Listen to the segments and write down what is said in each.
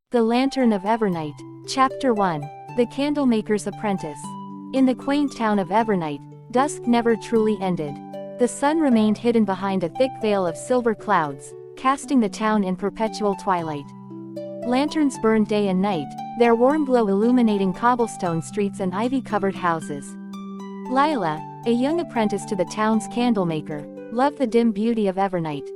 The Lantern of Evernight. Chapter 1. The Candlemaker's Apprentice. In the quaint town of Evernight, dusk never truly ended. The sun remained hidden behind a thick veil of silver clouds, casting the town in perpetual twilight. Lanterns burned day and night, their warm glow illuminating cobblestone streets and ivy-covered houses. Lila, a young apprentice to the town's candlemaker, loved the dim beauty of Evernight.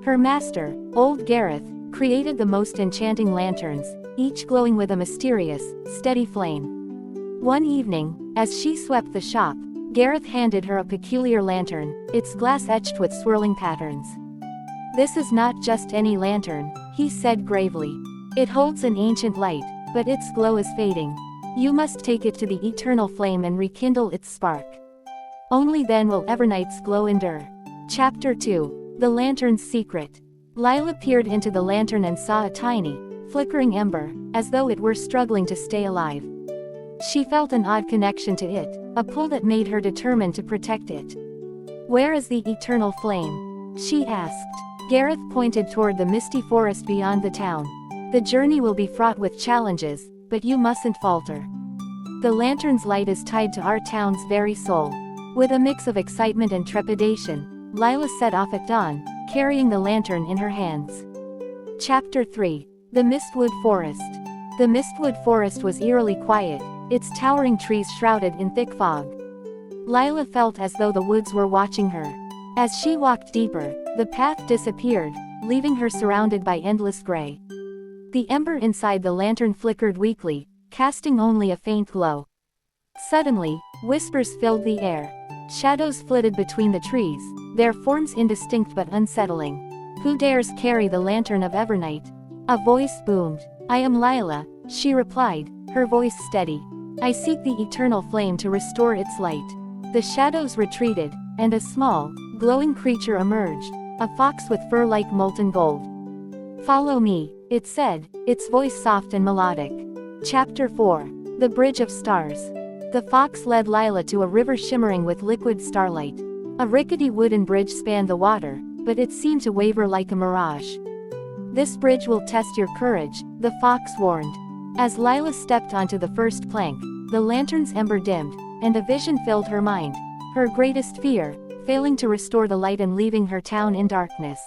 Her master, old Gareth, created the most enchanting lanterns, each glowing with a mysterious, steady flame. One evening, as she swept the shop, Gareth handed her a peculiar lantern, its glass etched with swirling patterns. "This is not just any lantern," he said gravely. "It holds an ancient light, but its glow is fading. You must take it to the eternal flame and rekindle its spark. Only then will Evernight's glow endure." Chapter 2. The Lantern's Secret. Lila peered into the lantern and saw a tiny, flickering ember, as though it were struggling to stay alive. She felt an odd connection to it, a pull that made her determined to protect it. "Where is the eternal flame?" she asked. Gareth pointed toward the misty forest beyond the town. "The journey will be fraught with challenges, but you mustn't falter. The lantern's light is tied to our town's very soul." With a mix of excitement and trepidation, Lila set off at dawn, carrying the lantern in her hands. Chapter 3. The Mistwood Forest. The Mistwood Forest was eerily quiet, its towering trees shrouded in thick fog. Lila felt as though the woods were watching her. As she walked deeper, the path disappeared, leaving her surrounded by endless gray. The ember inside the lantern flickered weakly, casting only a faint glow. Suddenly, whispers filled the air. Shadows flitted between the trees, their forms indistinct but unsettling. "Who dares carry the Lantern of Evernight?" a voice boomed. "I am Lila," she replied, her voice steady. "I seek the eternal flame to restore its light." The shadows retreated, and a small, glowing creature emerged, a fox with fur like molten gold. "Follow me," it said, its voice soft and melodic. Chapter 4. The Bridge of Stars. The fox led Lila to a river shimmering with liquid starlight. A rickety wooden bridge spanned the water, but it seemed to waver like a mirage. "This bridge will test your courage," the fox warned. As Lila stepped onto the first plank, the lantern's ember dimmed, and a vision filled her mind. Her greatest fear, failing to restore the light and leaving her town in darkness.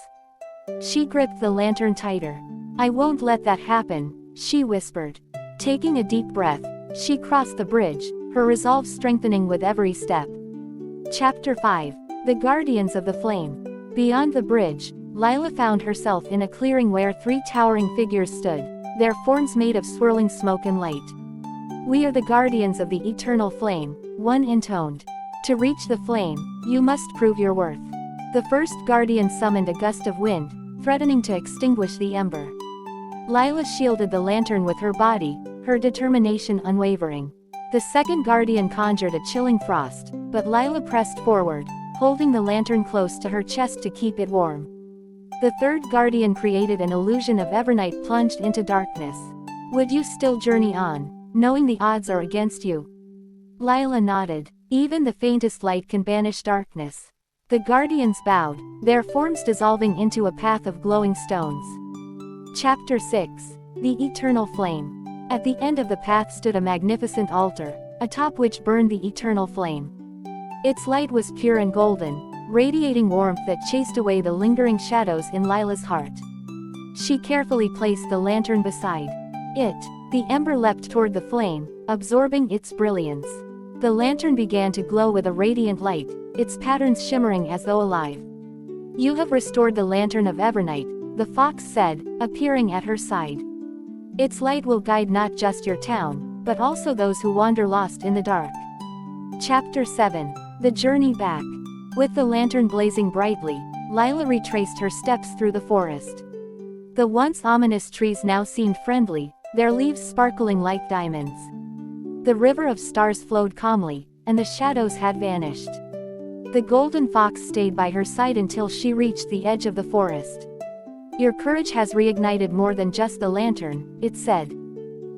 She gripped the lantern tighter. "I won't let that happen," she whispered. Taking a deep breath, she crossed the bridge, her resolve strengthening with every step. Chapter 5. The Guardians of the Flame. Beyond the bridge, Lila found herself in a clearing where three towering figures stood, their forms made of swirling smoke and light. "We are the guardians of the eternal flame," one intoned. "To reach the flame, you must prove your worth." The first guardian summoned a gust of wind, threatening to extinguish the ember. Lila shielded the lantern with her body, her determination unwavering. The second guardian conjured a chilling frost, but Lila pressed forward, holding the lantern close to her chest to keep it warm. The third guardian created an illusion of Evernight plunged into darkness. "Would you still journey on, knowing the odds are against you?" Lila nodded. "Even the faintest light can banish darkness." The guardians bowed, their forms dissolving into a path of glowing stones. Chapter 6. The Eternal Flame. At the end of the path stood a magnificent altar, atop which burned the eternal flame. Its light was pure and golden, radiating warmth that chased away the lingering shadows in Lila's heart. She carefully placed the lantern beside it. The ember leapt toward the flame, absorbing its brilliance. The lantern began to glow with a radiant light, its patterns shimmering as though alive. "You have restored the Lantern of Evernight," the fox said, appearing at her side. "Its light will guide not just your town, but also those who wander lost in the dark." Chapter 7. The Journey Back. With the lantern blazing brightly, Lila retraced her steps through the forest. The once ominous trees now seemed friendly, their leaves sparkling like diamonds. The river of stars flowed calmly, and the shadows had vanished. The golden fox stayed by her side until she reached the edge of the forest. "Your courage has reignited more than just the lantern," it said.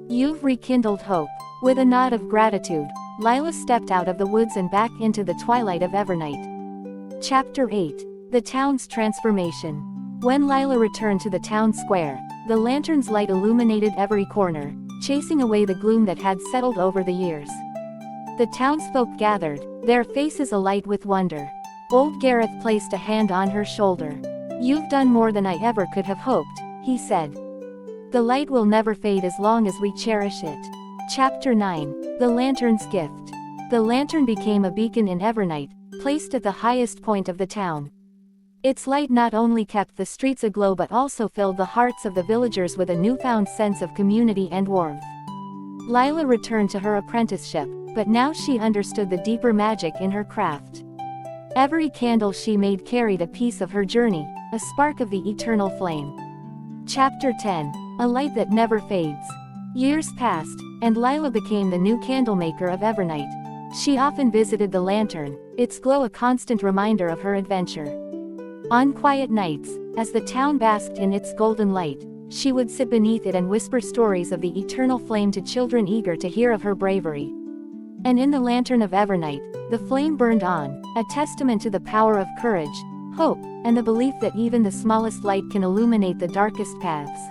"You've rekindled hope." With a nod of gratitude, Lila stepped out of the woods and back into the twilight of Evernight. Chapter 8. The Town's Transformation. When Lila returned to the town square, The lantern's light illuminated every corner, chasing away the gloom that had settled over the years. The townsfolk gathered, their faces alight with wonder. Old Gareth placed a hand on her shoulder. "You've done more than I ever could have hoped," he said. "The light will never fade as long as we cherish it." Chapter 9. The Lantern's Gift. The lantern became a beacon in Evernight, placed at the highest point of the town. Its light not only kept the streets aglow but also filled the hearts of the villagers with a newfound sense of community and warmth. Lila returned to her apprenticeship, but now she understood the deeper magic in her craft. Every candle she made carried a piece of her journey, a spark of the eternal flame. Chapter 10. A Light That Never Fades. Years passed, and Lila became the new candlemaker of Evernight. She often visited the lantern, its glow a constant reminder of her adventure. On quiet nights, as the town basked in its golden light, she would sit beneath it and whisper stories of the eternal flame to children eager to hear of her bravery. And in the Lantern of Evernight, the flame burned on, a testament to the power of courage, hope, and the belief that even the smallest light can illuminate the darkest paths.